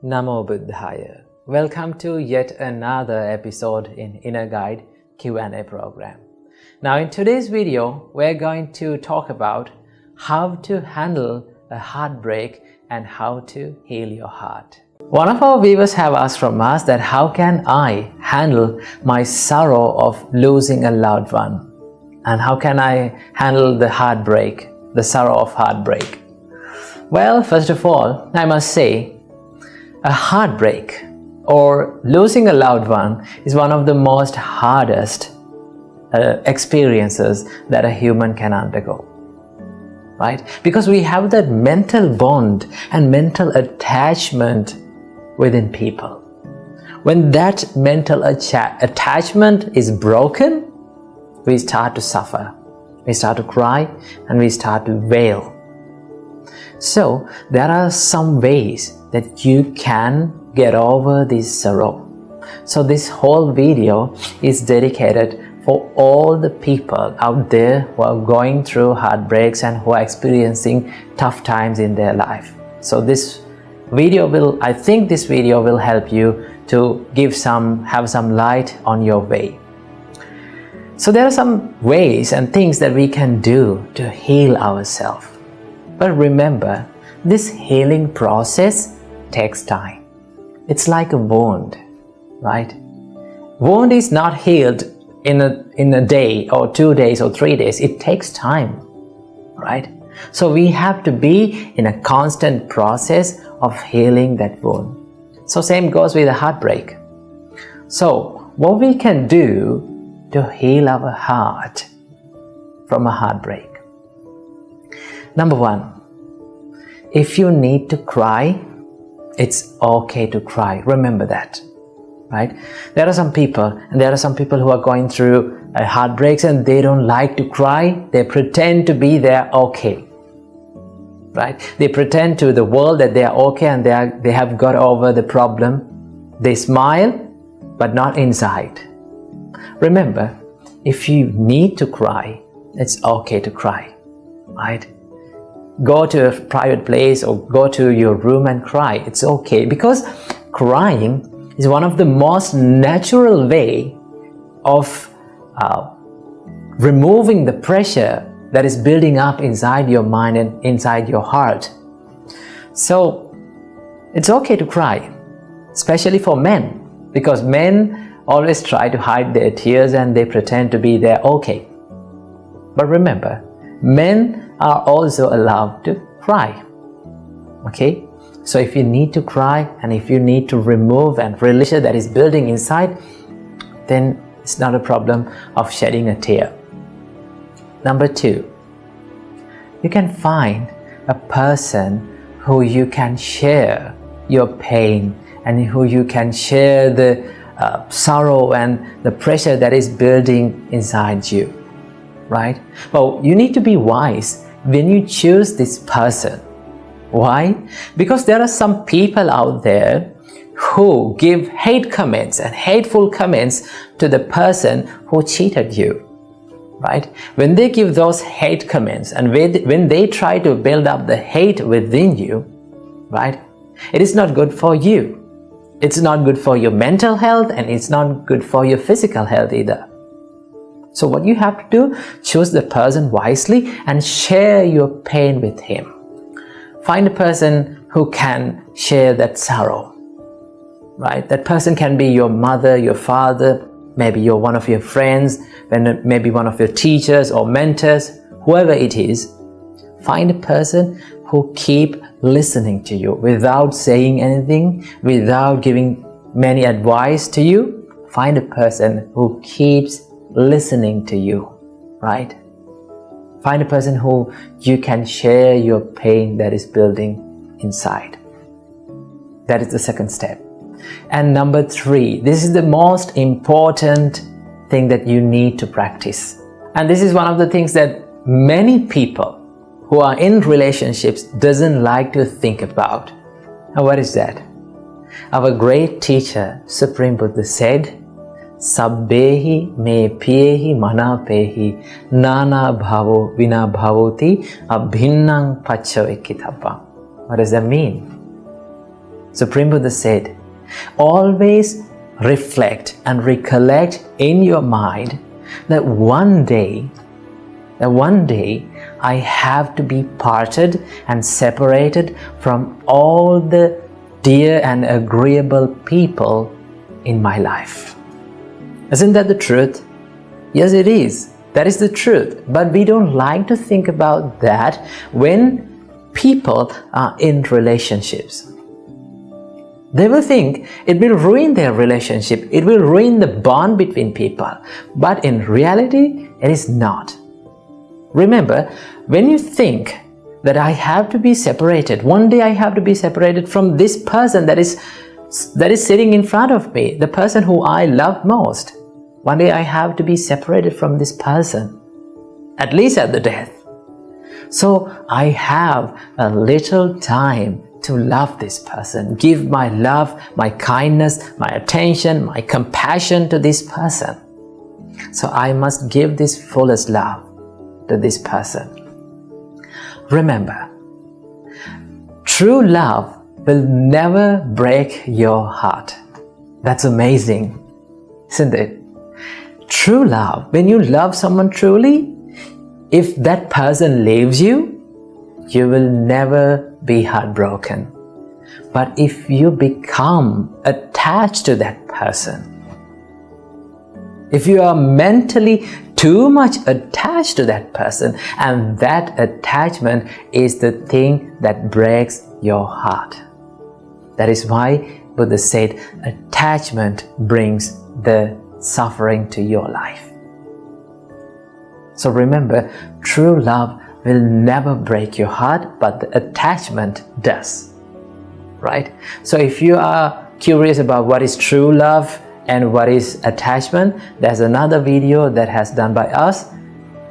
Namo Buddhaya. Welcome to yet another episode in Inner Guide Q&A program. Now in today's video, we're going to talk about how to handle a heartbreak and how to heal your heart. One of our viewers have asked from us that how can I handle my sorrow of losing a loved one? And how can I handle the heartbreak, the sorrow of heartbreak? Well, first of all, I must say, a heartbreak or losing a loved one is one of the most hardest experiences that a human can undergo, right? Because we have that mental bond and mental attachment within people. When that mental attachment is broken, we start to suffer, we start to cry, and we start to wail. So there are some ways that you can get over this sorrow. So this whole video is dedicated for all the people out there who are going through heartbreaks and who are experiencing tough times in their life. So this video will help you to have some light on your way. So there are some ways and things that we can do to heal ourselves. But remember, this healing process takes time. It's like a wound, right? Wound is not healed in a day or 2 days or 3 days. It takes time, right? So we have to be in a constant process of healing that wound. So same goes with a heartbreak. So what we can do to heal our heart from a heartbreak? Number one, if you need to cry, it's okay to cry. Remember that, right? There are some people who are going through heartbreaks and they don't like to cry. They pretend to be they're okay, right? They pretend to the world that they are okay and they have got over the problem. They smile, but not inside. Remember, if you need to cry, it's okay to cry, right? Go to a private place or go to your room and cry. It's okay, because crying is one of the most natural way of removing the pressure that is building up inside your mind and inside your heart. So it's okay to cry, especially for men, because men always try to hide their tears and they pretend to be they're okay. But remember, men are also allowed to cry, okay? So if you need to cry and if you need to remove and release that is building inside, then it's not a problem of shedding a tear. Number two, you can find a person who you can share your pain and who you can share the sorrow and the pressure that is building inside you, right? Well, you need to be wise when you choose this person. Why? Because there are some people out there who give hate comments and hateful comments to the person who cheated you, right? When they give those hate comments and when they try to build up the hate within you, right? It is not good for you. It's not good for your mental health and it's not good for your physical health either. So what you have to do, choose the person wisely and share your pain with him. Find a person who can share that sorrow, right? That person can be your mother, your father, maybe one of your friends, maybe one of your teachers or mentors, whoever it is. Find a person who keep listening to you without saying anything, without giving many advice to you. Find a person who keeps listening to you, right? Find a person who you can share your pain that is building inside. That is the second step. And number three, this is the most important thing that you need to practice. And this is one of the things that many people who are in relationships doesn't like to think about. And what is that? Our great teacher, Supreme Buddha, said, Sabbehi me piyehi manapehi nana bhavo vina bhavoti abhinnang paccavekitappa. What does that mean? Supreme Buddha said, always reflect and recollect in your mind that one day I have to be parted and separated from all the dear and agreeable people in my life. Isn't that the truth? Yes, it is. That is the truth. But we don't like to think about that when people are in relationships. They will think it will ruin their relationship. It will ruin the bond between people. But in reality, it is not. Remember, when you think that I have to be separated, one day I have to be separated from this person that is sitting in front of me, the person who I love most. One day I have to be separated from this person, at least at the death. So I have a little time to love this person, give my love, my kindness, my attention, my compassion to this person. So I must give this fullest love to this person. Remember, true love will never break your heart. That's amazing, isn't it? True love, when you love someone truly, if that person leaves you, you will never be heartbroken. But if you become attached to that person, if you are mentally too much attached to that person, and that attachment is the thing that breaks your heart. That is why Buddha said attachment brings the suffering to your life. So remember, true love will never break your heart, but the attachment does. Right? So if you are curious about what is true love and what is attachment, there's another video that has done by us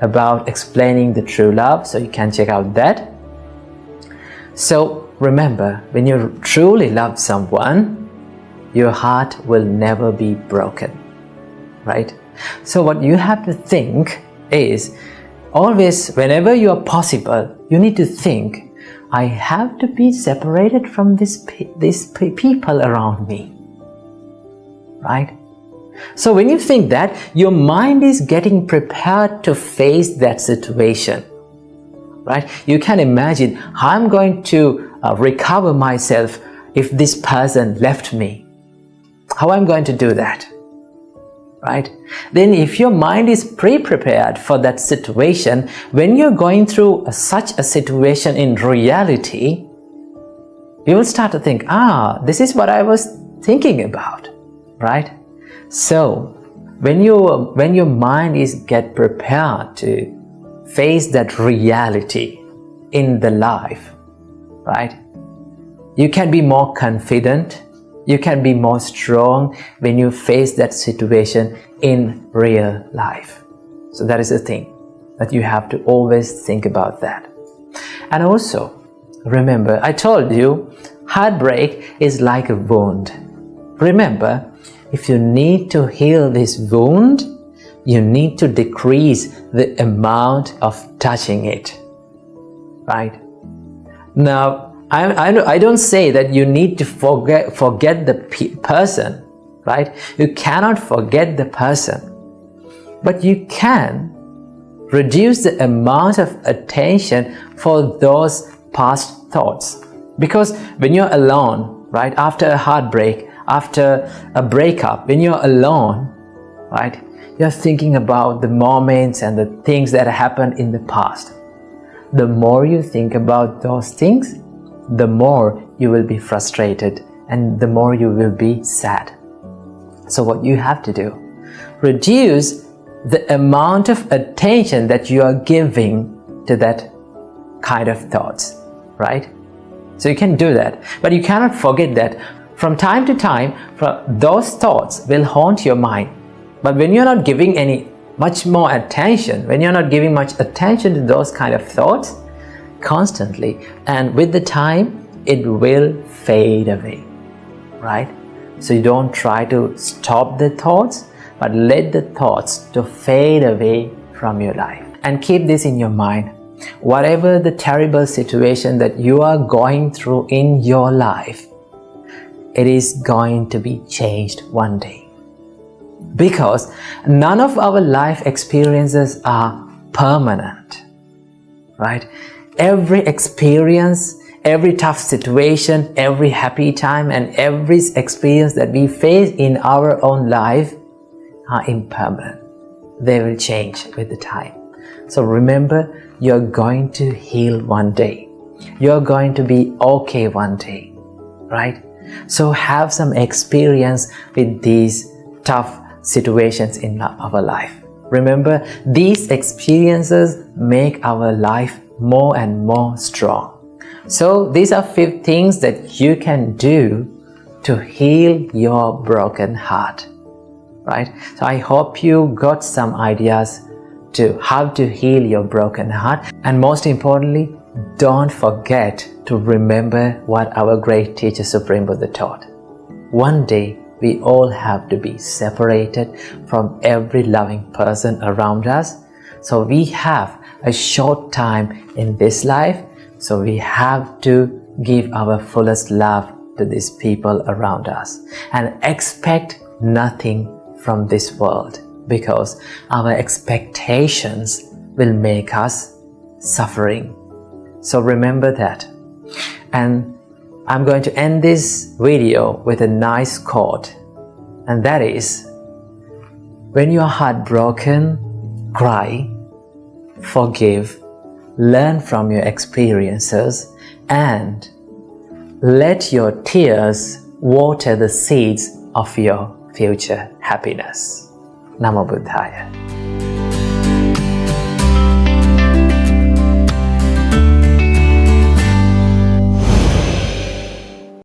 about explaining the true love, so you can check out that. So remember, when you truly love someone, your heart will never be broken. Right? So what you have to think is, always, whenever you are possible, you need to think, I have to be separated from these people around me. Right? So when you think that, your mind is getting prepared to face that situation. Right? You can imagine, I'm going to recover myself if this person left me. How I'm going to do that? Right? Then if your mind is pre-prepared for that situation, when you're going through such a situation in reality, you will start to think, this is what I was thinking about. Right? So when your mind is get prepared to face that reality in the life, right? You can be more confident, you can be more strong when you face that situation in real life. So that is the thing that you have to always think about that. And also, remember, I told you, heartbreak is like a wound. Remember, if you need to heal this wound, you need to decrease the amount of touching it. Right? Now, I don't say that you need to forget the person, right? You cannot forget the person, but you can reduce the amount of attention for those past thoughts. Because when you're alone, right, after a heartbreak, after a breakup, when you're alone, right, you're thinking about the moments and the things that happened in the past. The more you think about those things, the more you will be frustrated and the more you will be sad. So what you have to do, reduce the amount of attention that you are giving to that kind of thoughts, right? So you can do that, but you cannot forget that from time to time, those thoughts will haunt your mind. But when you're not giving much more attention, when you're not giving much attention to those kind of thoughts constantly, and with the time, it will fade away, right? So you don't try to stop the thoughts, but let the thoughts to fade away from your life. And keep this in your mind. Whatever the terrible situation that you are going through in your life, it is going to be changed one day. Because none of our life experiences are permanent, right? Every experience, every tough situation, every happy time, and every experience that we face in our own life are impermanent. They will change with the time. So remember, you're going to heal one day. You're going to be okay one day, right? So have some experience with these tough situations in our life. Remember, these experiences make our life more and more strong. So these are 5 things that you can do to heal your broken heart, right? So I hope you got some ideas to how to heal your broken heart. And most importantly, don't forget to remember what our great teacher Supreme Buddha taught. One day, we all have to be separated from every loving person around us. So we have a short time in this life, so we have to give our fullest love to these people around us and expect nothing from this world, because our expectations will make us suffering. So remember that. And I'm going to end this video with a nice quote, and that is, when you are heartbroken, cry, forgive, learn from your experiences, and let your tears water the seeds of your future happiness. Namo Buddhaya.